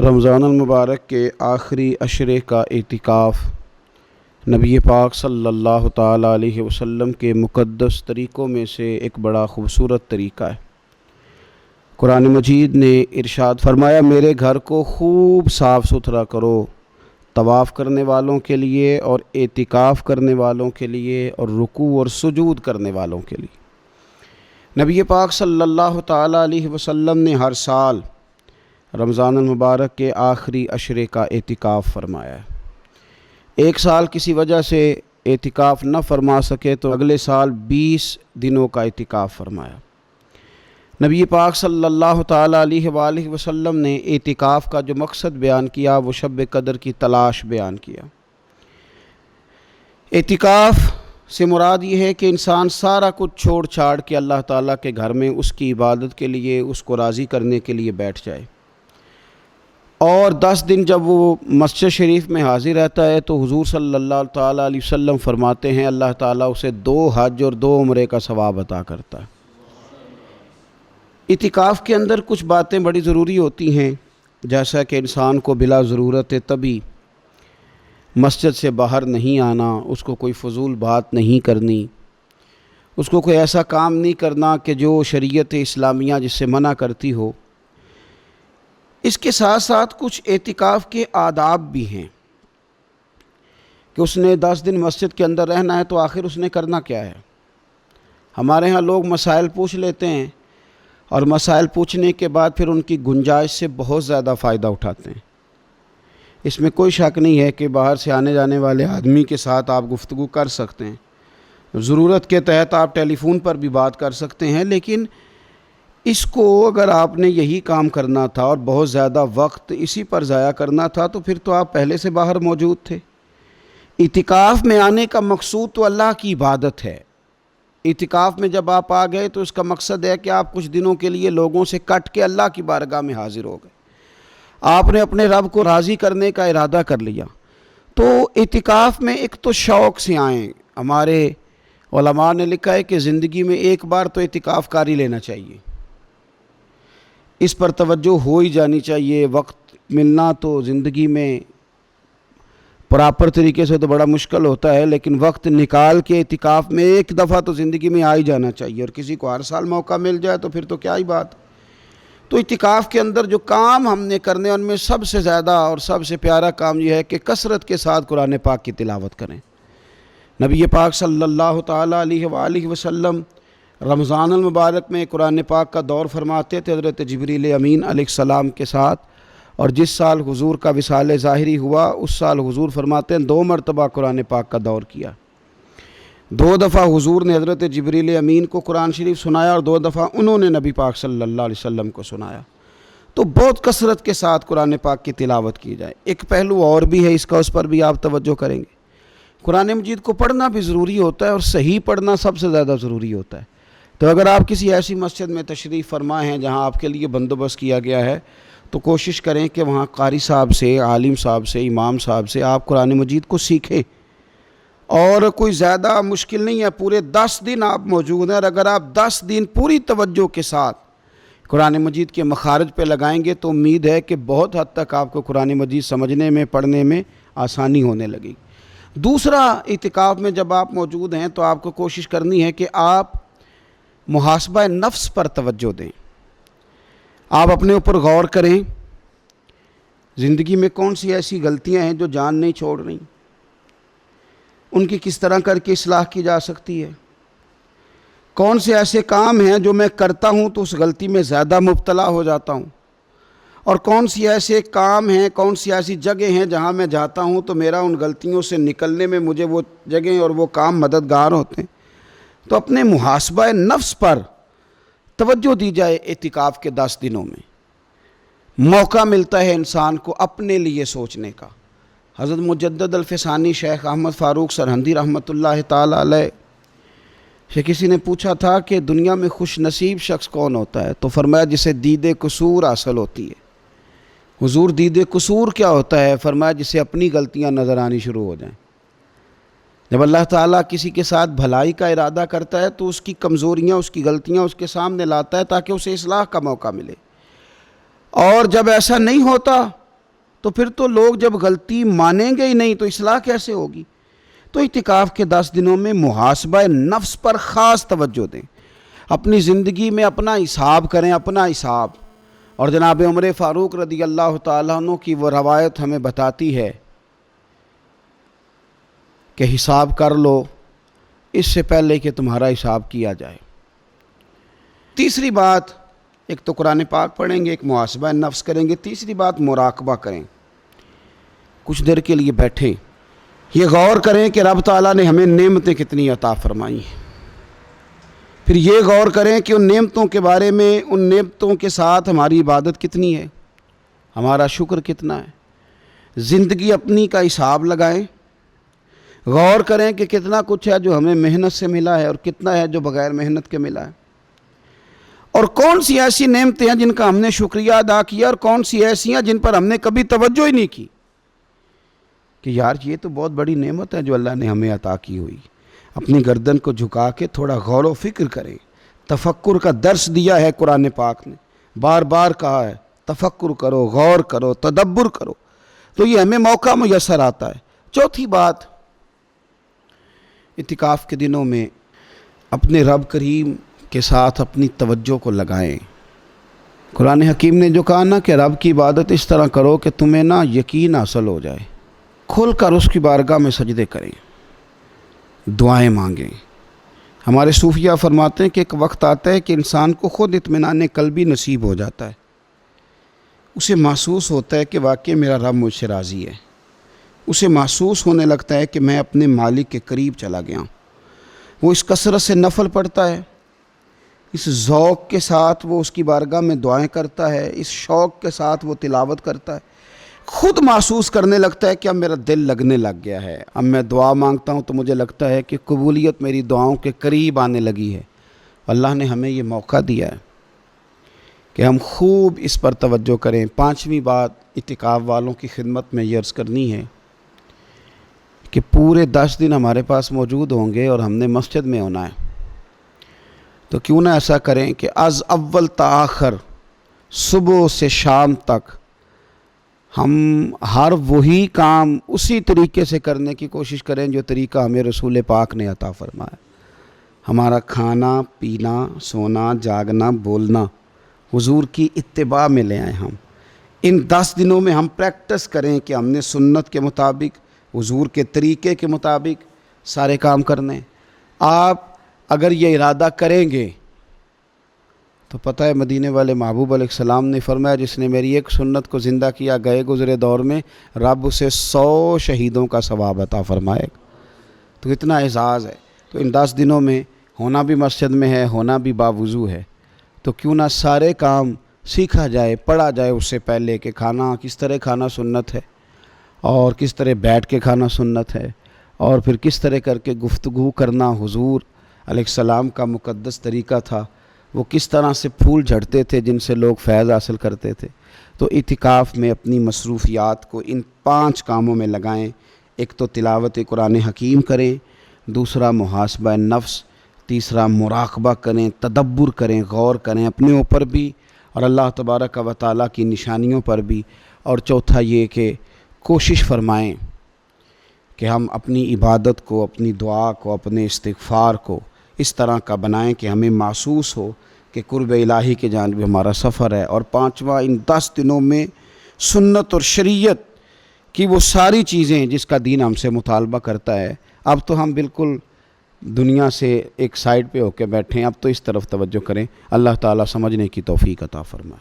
رمضان المبارک کے آخری عشرے کا اعتکاف نبی پاک صلی اللہ تعالیٰ علیہ وسلم کے مقدس طریقوں میں سے ایک بڑا خوبصورت طریقہ ہے۔ قرآن مجید نے ارشاد فرمایا، میرے گھر کو خوب صاف ستھرا کرو، طواف کرنے والوں کے لیے اور اعتکاف کرنے والوں کے لیے اور رکوع اور سجود کرنے والوں کے لیے۔ نبی پاک صلی اللہ تعالیٰ علیہ وسلم نے ہر سال رمضان المبارک کے آخری عشرے کا اعتکاف فرمایا ہے۔ ایک سال کسی وجہ سے اعتکاف نہ فرما سکے تو اگلے سال 20 دنوں کا اعتکاف فرمایا۔ نبی پاک صلی اللہ تعالیٰ علیہ وآلہ وسلم نے اعتکاف کا جو مقصد بیان کیا وہ شب قدر کی تلاش بیان کیا۔ اعتکاف سے مراد یہ ہے کہ انسان سارا کچھ چھوڑ چھاڑ کے اللہ تعالیٰ کے گھر میں اس کی عبادت کے لیے، اس کو راضی کرنے کے لیے بیٹھ جائے، اور 10 دن جب وہ مسجد شریف میں حاضر رہتا ہے تو حضور صلی اللہ تعالیٰ علیہ وسلم فرماتے ہیں اللہ تعالیٰ اسے 2 حج اور 2 عمرے کا ثواب عطا کرتا ہے۔ اعتکاف کے اندر کچھ باتیں بڑی ضروری ہوتی ہیں، جیسا کہ انسان کو بلا ضرورت طبی مسجد سے باہر نہیں آنا، اس کو کوئی فضول بات نہیں کرنی، اس کو کوئی ایسا کام نہیں کرنا کہ جو شریعت اسلامیہ جس سے منع کرتی ہو۔ اس کے ساتھ ساتھ کچھ اعتکاف کے آداب بھی ہیں کہ اس نے 10 دن مسجد کے اندر رہنا ہے تو آخر اس نے کرنا کیا ہے۔ ہمارے ہاں لوگ مسائل پوچھ لیتے ہیں اور مسائل پوچھنے کے بعد پھر ان کی گنجائش سے بہت زیادہ فائدہ اٹھاتے ہیں۔ اس میں کوئی شک نہیں ہے کہ باہر سے آنے جانے والے آدمی کے ساتھ آپ گفتگو کر سکتے ہیں، ضرورت کے تحت آپ ٹیلی فون پر بھی بات کر سکتے ہیں، لیکن اس کو اگر آپ نے یہی کام کرنا تھا اور بہت زیادہ وقت اسی پر ضائع کرنا تھا تو پھر تو آپ پہلے سے باہر موجود تھے۔ اعتکاف میں آنے کا مقصود تو اللہ کی عبادت ہے۔ اعتکاف میں جب آپ آ گئے تو اس کا مقصد ہے کہ آپ کچھ دنوں کے لیے لوگوں سے کٹ کے اللہ کی بارگاہ میں حاضر ہو گئے، آپ نے اپنے رب کو راضی کرنے کا ارادہ کر لیا۔ تو اعتکاف میں ایک تو شوق سے آئیں۔ ہمارے علماء نے لکھا ہے کہ زندگی میں ایک بار تو اعتکاف کاری لینا چاہیے، اس پر توجہ ہو ہی جانی چاہیے۔ وقت ملنا تو زندگی میں پراپر طریقے سے تو بڑا مشکل ہوتا ہے، لیکن وقت نکال کے اعتکاف میں ایک دفعہ تو زندگی میں آ ہی جانا چاہیے، اور کسی کو ہر سال موقع مل جائے تو پھر تو کیا ہی بات۔ تو اعتکاف کے اندر جو کام ہم نے کرنے ان میں سب سے زیادہ اور سب سے پیارا کام یہ ہے کہ کثرت کے ساتھ قرآن پاک کی تلاوت کریں۔ نبی پاک صلی اللہ تعالیٰ علیہ وآلہ وسلم رمضان المبارک میں قرآن پاک کا دور فرماتے تھے حضرت جبریل امین علیہ السلام کے ساتھ، اور جس سال حضور کا وصال ظاہری ہوا اس سال حضور فرماتے ہیں 2 مرتبہ قرآن پاک کا دور کیا۔ 2 دفعہ حضور نے حضرت جبریل امین کو قرآن شریف سنایا اور 2 دفعہ انہوں نے نبی پاک صلی اللہ علیہ وسلم کو سنایا۔ تو بہت کثرت کے ساتھ قرآن پاک کی تلاوت کی جائے۔ ایک پہلو اور بھی ہے اس کا، اس پر بھی آپ توجہ کریں گے۔ قرآن مجید کو پڑھنا بھی ضروری ہوتا ہے اور صحیح پڑھنا سب سے زیادہ ضروری ہوتا ہے۔ تو اگر آپ کسی ایسی مسجد میں تشریف فرما ہیں جہاں آپ کے لیے بندوبست کیا گیا ہے تو کوشش کریں کہ وہاں قاری صاحب سے، عالم صاحب سے، امام صاحب سے آپ قرآن مجید کو سیکھیں۔ اور کوئی زیادہ مشکل نہیں ہے، پورے 10 دن آپ موجود ہیں، اور اگر آپ 10 دن پوری توجہ کے ساتھ قرآن مجید کے مخارج پہ لگائیں گے تو امید ہے کہ بہت حد تک آپ کو قرآن مجید سمجھنے میں، پڑھنے میں آسانی ہونے لگی۔ دوسرا، اعتکاف میں جب آپ موجود ہیں تو آپ کو کوشش کرنی ہے کہ آپ محاسبہ نفس پر توجہ دیں۔ آپ اپنے اوپر غور کریں، زندگی میں کون سی ایسی غلطیاں ہیں جو جان نہیں چھوڑ رہی، ان کی کس طرح کر کے اصلاح کی جا سکتی ہے۔ کون سے ایسے کام ہیں جو میں کرتا ہوں تو اس غلطی میں زیادہ مبتلا ہو جاتا ہوں، اور کون سی ایسے کام ہیں، کون سی ایسی جگہ ہیں جہاں میں جاتا ہوں تو میرا ان غلطیوں سے نکلنے میں مجھے وہ جگہیں اور وہ کام مددگار ہوتے ہیں۔ تو اپنے محاسبہ نفس پر توجہ دی جائے۔ اعتکاف کے 10 دنوں میں موقع ملتا ہے انسان کو اپنے لیے سوچنے کا۔ حضرت مجدد الفسانی شیخ احمد فاروق سرہندی رحمۃ اللہ تعالیٰ علیہ سے کسی نے پوچھا تھا کہ دنیا میں خوش نصیب شخص کون ہوتا ہے، تو فرمایا جسے دید قصور حاصل ہوتی ہے۔ حضور دید قصور کیا ہوتا ہے؟ فرمایا جسے اپنی غلطیاں نظر آنی شروع ہو جائیں۔ جب اللہ تعالیٰ کسی کے ساتھ بھلائی کا ارادہ کرتا ہے تو اس کی کمزوریاں، اس کی غلطیاں اس کے سامنے لاتا ہے تاکہ اسے اصلاح کا موقع ملے، اور جب ایسا نہیں ہوتا تو پھر تو لوگ جب غلطی مانیں گے ہی نہیں تو اصلاح کیسے ہوگی؟ تو اعتکاف کے 10 دنوں میں محاسبہ نفس پر خاص توجہ دیں، اپنی زندگی میں اپنا حساب کریں، اپنا حساب۔ اور جناب عمر فاروق رضی اللہ تعالیٰ عنہ کی وہ روایت ہمیں بتاتی ہے کہ حساب کر لو اس سے پہلے کہ تمہارا حساب کیا جائے۔ تیسری بات، ایک تو قرآن پاک پڑھیں گے، ایک محاسبہ نفس کریں گے، تیسری بات مراقبہ کریں۔ کچھ دیر کے لیے بیٹھیں، یہ غور کریں کہ رب تعالیٰ نے ہمیں نعمتیں کتنی عطا فرمائی ہیں، پھر یہ غور کریں کہ ان نعمتوں کے بارے میں، ان نعمتوں کے ساتھ ہماری عبادت کتنی ہے، ہمارا شکر کتنا ہے۔ زندگی اپنی کا حساب لگائیں، غور کریں کہ کتنا کچھ ہے جو ہمیں محنت سے ملا ہے اور کتنا ہے جو بغیر محنت کے ملا ہے، اور کون سی ایسی نعمتیں ہیں جن کا ہم نے شکریہ ادا کیا اور کون سی ایسی ہیں جن پر ہم نے کبھی توجہ ہی نہیں کی کہ یار یہ تو بہت بڑی نعمت ہے جو اللہ نے ہمیں عطا کی ہوئی۔ اپنی گردن کو جھکا کے تھوڑا غور و فکر کریں۔ تفکر کا درس دیا ہے قرآن پاک نے، بار بار کہا ہے تفکر کرو، غور کرو، تدبر کرو، تو یہ ہمیں موقع میسر آتا ہے۔ چوتھی بات، اعتکاف کے دنوں میں اپنے رب کریم کے ساتھ اپنی توجہ کو لگائیں۔ قرآن حکیم نے جو کہا نا کہ رب کی عبادت اس طرح کرو کہ تمہیں نا یقین حاصل ہو جائے، کھل کر اس کی بارگاہ میں سجدے کریں، دعائیں مانگیں۔ ہمارے صوفیہ فرماتے ہیں کہ ایک وقت آتا ہے کہ انسان کو خود اطمینان قلبی نصیب ہو جاتا ہے، اسے محسوس ہوتا ہے کہ واقعی میرا رب مجھ سے راضی ہے، اسے محسوس ہونے لگتا ہے کہ میں اپنے مالک کے قریب چلا گیا ہوں۔ وہ اس کثرت سے نفل پڑھتا ہے، اس ذوق کے ساتھ وہ اس کی بارگاہ میں دعائیں کرتا ہے، اس شوق کے ساتھ وہ تلاوت کرتا ہے، خود محسوس کرنے لگتا ہے کہ اب میرا دل لگنے لگ گیا ہے، اب میں دعا مانگتا ہوں تو مجھے لگتا ہے کہ قبولیت میری دعاؤں کے قریب آنے لگی ہے۔ اللہ نے ہمیں یہ موقع دیا ہے کہ ہم خوب اس پر توجہ کریں۔ پانچویں بات اعتکاف والوں کی خدمت میں یہ عرض کرنی ہے کہ پورے 10 دن ہمارے پاس موجود ہوں گے اور ہم نے مسجد میں ہونا ہے، تو کیوں نہ ایسا کریں کہ از اول تا آخر، صبح سے شام تک ہم ہر وہی کام اسی طریقے سے کرنے کی کوشش کریں جو طریقہ ہمیں رسول پاک نے عطا فرمایا۔ ہمارا کھانا پینا، سونا جاگنا، بولنا حضور کی اتباع میں لے آئیں۔ ہم ان 10 دنوں میں ہم پریکٹس کریں کہ ہم نے سنت کے مطابق، حضور کے طریقے کے مطابق سارے کام کرنے۔ آپ اگر یہ ارادہ کریں گے تو پتہ ہے مدینے والے محبوب علیہ السلام نے فرمایا جس نے میری ایک سنت کو زندہ کیا گئے گزرے دور میں رب اسے 100 شہیدوں کا ثواب عطا فرمائے گا۔ تو اتنا اعزاز ہے۔ تو ان 10 دنوں میں ہونا بھی مسجد میں ہے، ہونا بھی باوضو ہے، تو کیوں نہ سارے کام سیکھا جائے، پڑھا جائے اس سے پہلے کہ کھانا کس طرح کھانا سنت ہے، اور کس طرح بیٹھ کے کھانا سنت ہے، اور پھر کس طرح کر کے گفتگو کرنا حضور علیہ السلام کا مقدس طریقہ تھا، وہ کس طرح سے پھول جھڑتے تھے جن سے لوگ فیض حاصل کرتے تھے۔ تو اعتکاف میں اپنی مصروفیات کو ان 5 کاموں میں لگائیں۔ ایک تو تلاوت قرآن حکیم کریں، دوسرا محاسبہ نفس، تیسرا مراقبہ کریں، تدبر کریں، غور کریں اپنے اوپر بھی اور اللہ تبارک و تعالیٰ کی نشانیوں پر بھی، اور چوتھا یہ کہ کوشش فرمائیں کہ ہم اپنی عبادت کو، اپنی دعا کو، اپنے استغفار کو اس طرح کا بنائیں کہ ہمیں محسوس ہو کہ قرب الہی کے جانب ہمارا سفر ہے۔ اور پانچواں، ان 10 دنوں میں سنت اور شریعت کی وہ ساری چیزیں جس کا دین ہم سے مطالبہ کرتا ہے، اب تو ہم بالکل دنیا سے ایک سائیڈ پہ ہو کے بیٹھیں، اب تو اس طرف توجہ کریں۔ اللہ تعالیٰ سمجھنے کی توفیق عطا فرمائے۔